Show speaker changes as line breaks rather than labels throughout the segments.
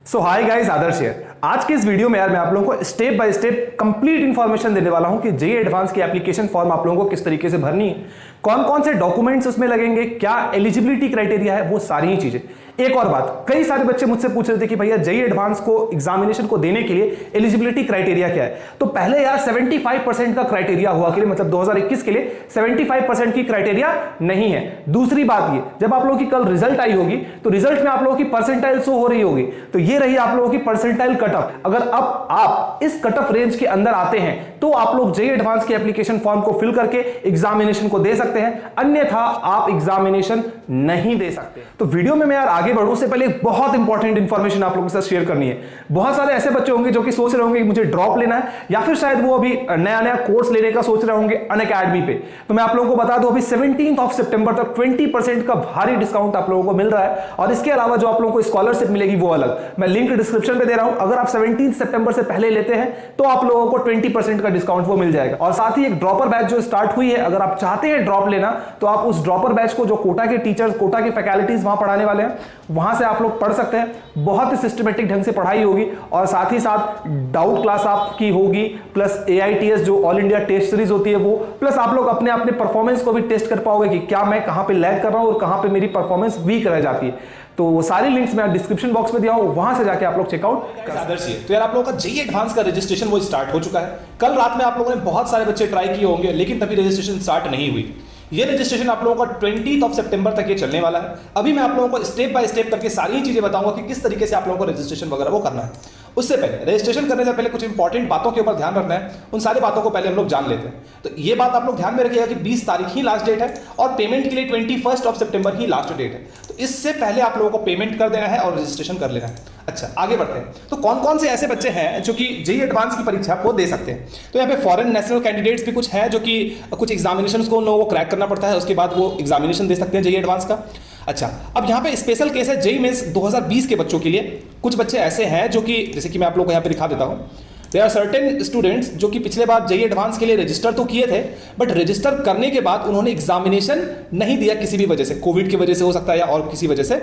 So hi guys, Adarsh here. आज के इस वीडियो में यार मैं आप लोगों को step by step complete information देने वाला हूं कि जेईई एडवांस की एप्लीकेशन फॉर्म आप लोगों को किस तरीके से भरनी है, कौन कौन से डॉक्यूमेंट्स उसमें लगेंगे, क्या एलिजिबिलिटी क्राइटेरिया है, वो सारी ही चीजें। एक और बात, कई सारे बच्चे मुझसे पूछ रहे थे कि भैया जेईई एडवांस को एग्जामिनेशन को देने के लिए एलिजिबिलिटी क्राइटेरिया क्या है। तो पहले यार 75% का क्राइटेरिया हुआ के लिए, मतलब 2021 के लिए 75% की क्राइटेरिया नहीं है। दूसरी बात ये, जब आप लोगों की कल रिजल्ट आई होगी तो रिजल्ट में आप लोगों की परसेंटाइल शो हो रही होगी, तो ये रही आप लोगों की परसेंटाइल कट ऑफ। अगर अब आप इस कट ऑफ रेंज के अंदर आते हैं तो आप लोग जेईई एडवांस की एप्लीकेशन फॉर्म को फिल करके एग्जामिनेशन को दे सकते हैं, अन्यथा आप एग्जामिनेशन नहीं दे सकते। तो वीडियो में मैं यार आगे बढ़ूं से पहले एक बहुत इंपॉर्टेंट इंफॉर्मेशन आप लोगों के साथ शेयर करनी है। बहुत सारे ऐसे बच्चे होंगे जो कि सोच रहे होंगे कि मुझे ड्रॉप लेना है, या फिर शायद वो अभी नया नया कोर्स लेने का सोच रहे होंगे अनअकैडमी पे। तो मैं आप लोगों को बता दूं, अभी 17 सितंबर तक 20% का भारी डिस्काउंट आप लोगों को मिल रहा है, और इसके अलावा जो आप लोगों को स्कॉलरशिप मिलेगी वो अलग। मैं लिंक डिस्क्रिप्शन पे दे रहा हूं, अगर आप 17 सितंबर से पहले लेते हैं तो आप लोगों को 20% का डिस्काउंट वो मिल जाएगा। और साथ ही एक ड्रॉपर बैच जो स्टार्ट हुई है, अगर आप चाहते हैं ड्रॉप लेना तो आप उस ड्रॉपर बैच को, जो कोटा के टीचर्स, कोटा की फैकल्टीज वहां पढ़ाने वाले हैं, वहां से आप लोग पढ़ सकते हैं। बहुत ही सिस्टमेटिक ढंग से पढ़ाई होगी, और साथ ही साथ डाउट क्लास आपकी होगी, प्लस AITS जो ऑल इंडिया टेस्ट सीरीज होती है वो, प्लस आप लोग अपने अपने परफॉर्मेंस को भी टेस्ट कर पाओगे कि क्या मैं कहां पे लैग कर रहा हूं और कहां पे मेरी परफॉर्मेंस वीक रह जाती है। तो वो सारी लिंक्स मैं डिस्क्रिप्शन बॉक्स में दिया हूं, वहां से जाके आप लोग चेकआउट कर।
आदर्श तो यार आप लोगों का जेईई एडवांस का रजिस्ट्रेशन वो स्टार्ट हो चुका है। कल रात में आप लोगों ने बहुत सारे बच्चे ट्राई किए होंगे, लेकिन तभी रजिस्ट्रेशन स्टार्ट नहीं हुई। ये रजिस्ट्रेशन आप लोगों का 20 सितंबर तक ये चलने वाला है। अभी मैं आप लोगों को स्टेप बाय स्टेप करके सारी चीजें बताऊंगा कि किस तरीके से आप लोगों को रजिस्ट्रेशन वगैरह वो करना है। उससे पहले, रजिस्ट्रेशन करने से पहले कुछ इंपॉर्टेंट बातों के ऊपर ध्यान रखना है। उन सारी बातों को पहले हम लोग जान लेते हैं। तो ये बात आप लोग ध्यान में रखिएगा कि 20 तारीख ही लास्ट डेट है, और पेमेंट के लिए 21 सितंबर ही लास्ट डेट है। तो इससे पहले आप लोगों को पेमेंट कर देना है और रजिस्ट्रेशन कर लेना है। अच्छा, आगे बढ़ते हैं। तो कौन कौन से ऐसे बच्चे हैं जो कि जेईई एडवांस की परीक्षा को दे सकते हैं? तो यहाँ पे फॉरेन नेशनल कैंडिडेट्स भी कुछ है, जो कि कुछ एग्जामिनेशंस को उन लोगों को क्रैक करना पड़ता है, उसके बाद वो एग्जामिनेशन दे सकते हैं जेईई एडवांस का। अच्छा, अब यहाँ पे स्पेशल केस है जेईई मेंस 2020 के बच्चों के लिए। कुछ बच्चे ऐसे हैं जो कि, जैसे कि मैं आप लोगों को यहाँ पे दिखा देता हूँ, देयर आर सर्टेन स्टूडेंट्स जो कि पिछले बार जेईई एडवांस के लिए रजिस्टर तो किए थे, बट रजिस्टर करने के बाद उन्होंने एग्जामिनेशन नहीं दिया किसी भी वजह से, कोविड की वजह से हो सकता है या और किसी वजह से।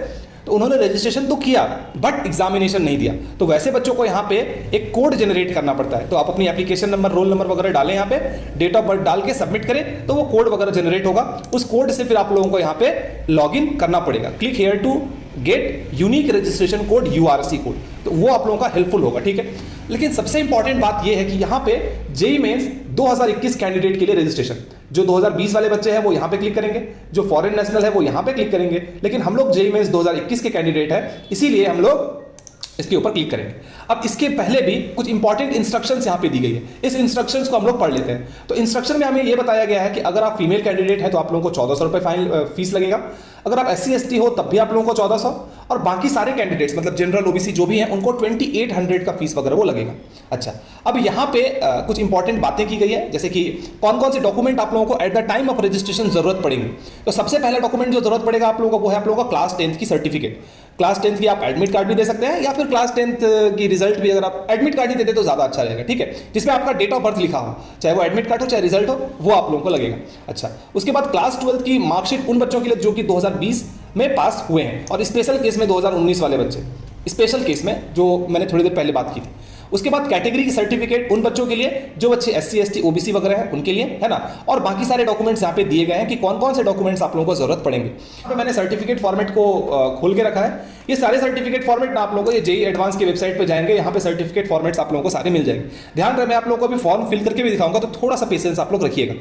तो उन्होंने रजिस्ट्रेशन तो किया बट एग्जामिनेशन नहीं दिया। तो वैसे बच्चों को यहाँ पे एक कोड जनरेट करना पड़ता है। तो आप अपनी एप्लीकेशन नंबर, रोल नंबर वगैरह डालें, यहाँ पे डेट ऑफ बर्थ डाल के सबमिट करें, तो वो कोड वगैरह जनरेट होगा। उस कोड से फिर आप लोगों को यहाँ पे लॉग इन करना पड़ेगा। Click here to get unique registration code, URC code, तो वो आप लोगों का हेल्पफुल होगा। ठीक है, लेकिन सबसे इंपॉर्टेंट बात ये है कि यहाँ पे जेईई मेंस 2021 कैंडिडेट के लिए रजिस्ट्रेशन, जो 2020 वाले बच्चे हैं वो यहाँ पे क्लिक करेंगे, जो फॉरेन नेशनल है वो यहाँ पे क्लिक करेंगे, लेकिन हम लोग जेईई मेंस 2021 के कैंडिडेट हैं, इसीलिए हम लोग इसके ऊपर क्लिक करेंगे। अब इसके पहले भी कुछ इंपॉर्टेंट इंस्ट्रक्शंस यहाँ पे दी गई है, इस इंस्ट्रक्शंस को हम लोग पढ़ लेते हैं। तो इंस्ट्रक्शन में हमें ये बताया गया है कि अगर आप फीमेल कैंडिडेट हैं तो आप लोगों को 1400 रुपये फाइन फीस लगेगा। अगर आप SC ST हो तब भी आप लोगों को 1400, और बाकी सारे कैंडिडेट्स मतलब जनरल OBC जो भी हैं उनको 2800 का फीस वगैरह वो लगेगा। अच्छा, अब यहाँ पे कुछ इंपॉर्टेंट बातें की गई है, जैसे कि कौन कौन से डॉक्यूमेंट आप लोगों को at the time of registration जरूरत पड़ेंगे। तो सबसे पहला डॉक्यूमेंट जो जरूरत पड़ेगा आप लोगों को वो है आप लोगों का क्लास 10th की सर्टिफिकेट। क्लास 10th की आप एडमिट कार्ड भी दे सकते हैं, या फिर क्लास 10th की रिजल्ट भी, अगर आप एडमिट कार्ड ही देते तो ज्यादा अच्छा रहेगा। ठीक है, जिसमें आपका डेट ऑफ बर्थ लिखा हो, चाहे वो एडमिट कार्ड हो चाहे रिजल्ट हो, वो आप लोगों को लगेगा। अच्छा, उसके बाद क्लास 12th की मार्कशीट उन बच्चों के लिए जो कि 2020 में पास हुए हैं, और स्पेशल केस में 2019 वाले बच्चे, स्पेशल केस में जो मैंने थोड़ी देर पहले बात की थी। उसके बाद कैटेगरी की सर्टिफिकेट उन बच्चों के लिए जो बच्चे SC ST OBC वगैरह हैं उनके लिए, है ना। और बाकी सारे डॉक्यूमेंट्स यहाँ पे दिए गए हैं कि कौन कौन से डॉक्यूमेंट्स आप लोगों को जरूरत पड़ेंगे। तो मैंने सर्टिफिकेट फॉर्मेट को खोल के रखा है। ये सारे सर्टिफिकेट फॉर्मेट ना आप लोगों को, ये जेईई एडवांस की वेबसाइट पे जाएंगे, यहाँ पे सर्टिफिकेट फॉर्मेट्स आप लोगों को सारे मिल जाएंगे। ध्यान रहे, मैं आप लोगों को अभी फॉर्म फिल करके भी दिखाऊंगा, तो थोड़ा सा पेशेंस आप लोग रखिएगा।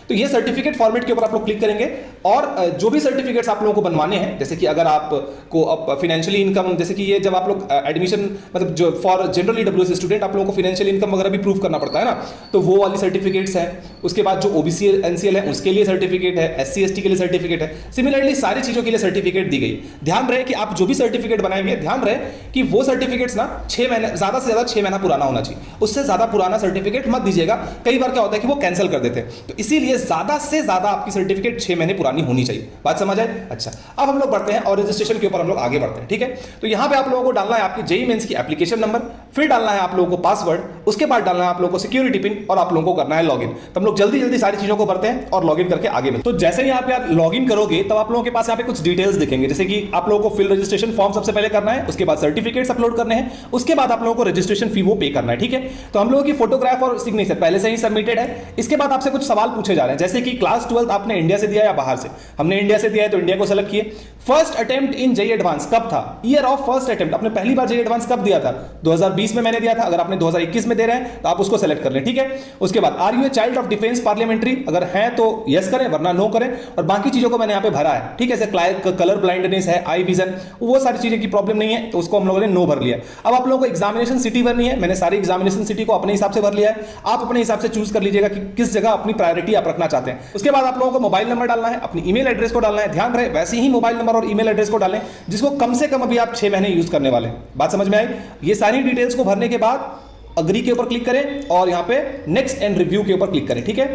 तो ये सर्टिफिकेट फॉर्मेट के ऊपर आप लोग क्लिक करेंगे, और जो भी सर्टिफिकेट्स आप लोगों को बनवाने हैं, जैसे कि अगर आपको फाइनेंशियली इनकम, जैसे कि ये जब आप लोग एडमिशन, मतलब जो फॉर जनरल EWS स्टूडेंट आप लोगों को फाइनेंशियल इनकम वगैरह भी प्रूव करना पड़ता है ना, तो वो वाली सर्टिफिकेट्स हैं। उसके बाद जो OBC NCL है उसके लिए सर्टिफिकेट है, SC ST के लिए सर्टिफिकेट है। सिमिलरली सारी चीजों के लिए सर्टिफिकेट दी गई। ध्यान रहे कि आप जो भी सर्टिफिकेट बनाएंगे, ध्यान रहे कि वो सर्टिफिकेट्स ना 6 महीने, ज्यादा से ज्यादा 6 महीना पुराना होना चाहिए। उससे ज्यादा पुराना सर्टिफिकेट मत दीजिएगा, कई बार क्या होता है कि वो कैंसिल कर देते हैं। तो इसीलिए ज्यादा से ज्यादा आपकी सर्टिफिकेट 6 महीने पुरानी करानी होनी चाहिए। बात समझ आए? अच्छा, अब हम लोग बढ़ते हैं और रजिस्ट्रेशन के ऊपर हम लोग आगे बढ़ते हैं। ठीक है, तो यहां पे आप लोगों को डालना है आपकी जेईई मेंस की एप्लीकेशन नंबर, फिर डालना है आप लोगों को पासवर्ड, उसके बाद डालना है आप लोगों को सिक्योरिटी पिन और आप लोगों को करना है लॉगिन। तो हम लोग जल्दी जल्दी सारी चीजों को भरते हैं और लॉगिन करके आगे बढ़ते हैं। तो जैसे ही यहाँ पे आप लॉगिन करोगे तब आप लोगों के पास यहाँ पे कुछ डिटेल्स दिखेंगे, जैसे कि आप लोगों को फिल रजिस्ट्रेशन फॉर्म सबसे पहले करना है, उसके बाद सर्टिफिकेट्स अपलोड करने हैं, उसके बाद आप लोगों को रजिस्ट्रेशन फी वो पे करना है। ठीक है, तो हम लोगों की फोटोग्राफ और सिग्नेचर पहले से ही सबमिटेड है। इसके बाद आपसे कुछ सवाल पूछे जा रहे हैं, जैसे कि क्लास 12 आपने इंडिया से दिया या बाहर से। हमने इंडिया से दिया है तो इंडिया को सेलेक्ट किए। First attempt in JEE advance कब था, ईयर ऑफ फर्स्ट अटेम्प्ट, आपने पहली बार जेईई एडवांस कब दिया था? 2020 में मैंने दिया था। अगर आपने 2021 में दे रहे हैं तो आप उसको सेलेक्ट कर लें। ठीक है, उसके बाद are you a child of defence parliamentary, अगर है तो यस करें वरना नो करें, और बाकी चीजों को मैंने यहां पे भरा है। ठीक है, जैसे कलर ब्लाइंडनेस है, आई विजन, वो सारी चीजें की प्रॉब्लम नहीं है तो उसको हम लोगों ने नो भर लिया। अब आप लोगों को एग्जामिनेशन सिटी भरनी है, मैंने सारी एग्जामिनेशन सिटी को अपने हिसाब से भर लिया है। आप अपने हिसाब से चूज कर लीजिएगा कि किस जगह अपनी प्रायोरिटी आप रखना चाहते हैं। उसके बाद आप लोगों को मोबाइल नंबर डालना है, अपनी ईमेल एड्रेस को डालना है। ध्यान रहे वैसे ही मोबाइल नंबर और ईमेल एड्रेस को डालें जिसको कम से कम अभी आप 6 महीने यूज करने वाले हैं। बात समझ में आई? ये सारी डिटेल्स को भरने के बाद अग्री के ऊपर क्लिक करें और यहां पे नेक्स्ट एंड रिव्यू के ऊपर क्लिक करें। ठीक है,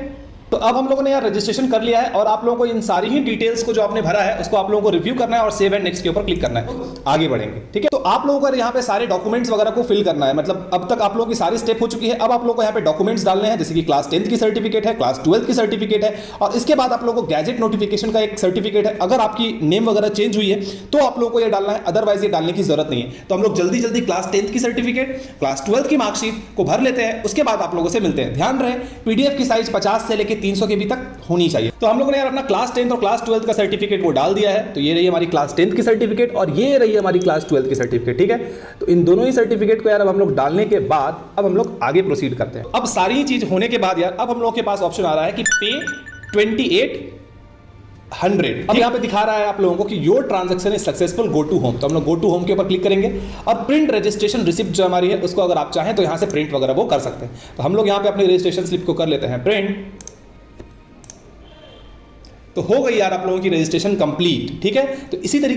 तो अब हम लोगों ने यार रजिस्ट्रेशन कर लिया है और आप लोगों को इन सारी ही डिटेल्स को जो आपने भरा है उसको आप लोगों को रिव्यू करना है और सेव एंड नेक्स्ट के ऊपर क्लिक करना है। आगे बढ़ेंगे। ठीक है, तो आप लोगों को यहाँ पे सारे डॉक्यूमेंट्स वगैरह को फिल करना है। मतलब अब तक आप लोगों की सारी स्टेप हो चुकी है। अब आप लोगों को यहाँ पे डॉक्यूमेंट्स डालने हैं, जैसे कि क्लास 10th की सर्टिफिकेट है, क्लास 12th की सर्टिफिकेट है, और इसके बाद आप लोगों को गैजेट नोटिफिकेशन का एक सर्टिफिकेट है। अगर आपकी नेम वगैरह चेंज हुई है तो आप लोगों को ये डालना है, अदरवाइज ये डालने की जरूरत नहीं है। तो हम लोग जल्दी जल्दी क्लास 10th की सर्टिफिकेट, क्लास 12th की मार्कशीट को भर लेते हैं, उसके बाद आप लोगों से मिलते हैं। ध्यान रहे पीडीएफ की साइज 50 से लेकर 300 के बी तक होनी चाहिए। तो हम लोगों ने यार अपना क्लास 10th और क्लास 12th का सर्टिफिकेट वो डाल दिया है। तो ये रही हमारी क्लास 10th की सर्टिफिकेट और ये रही हमारी क्लास 12th की सर्टिफिकेट। ठीक है, तो इन दोनों ही सर्टिफिकेट को यार अब हम लोग डालने के बाद अब हम लोग आगे प्रोसीड करते हैं। अब सारी चीज होने के बाद यार अब हम लोग के पास ऑप्शन आ रहा है कि पे 2800। अब यहाँ पे दिखा रहा है आप लोगों को कि your transaction is successful, go to home. तो हम लोग गो टू होम के ऊपर क्लिक करेंगे और प्रिंट रजिस्ट्रेशन रिसिप्ट जो हमारी है उसको अगर आप चाहें तो यहाँ से प्रिंट वगैरह वो कर सकते हैं। तो हम लोग यहाँ पे अपनी रजिस्ट्रेशन स्लिप को कर लेते हैं प्रिंट। तो हो गई यार आप लोगों की रजिस्ट्रेशन कंप्लीट। ठीक है, तो इसी तरीके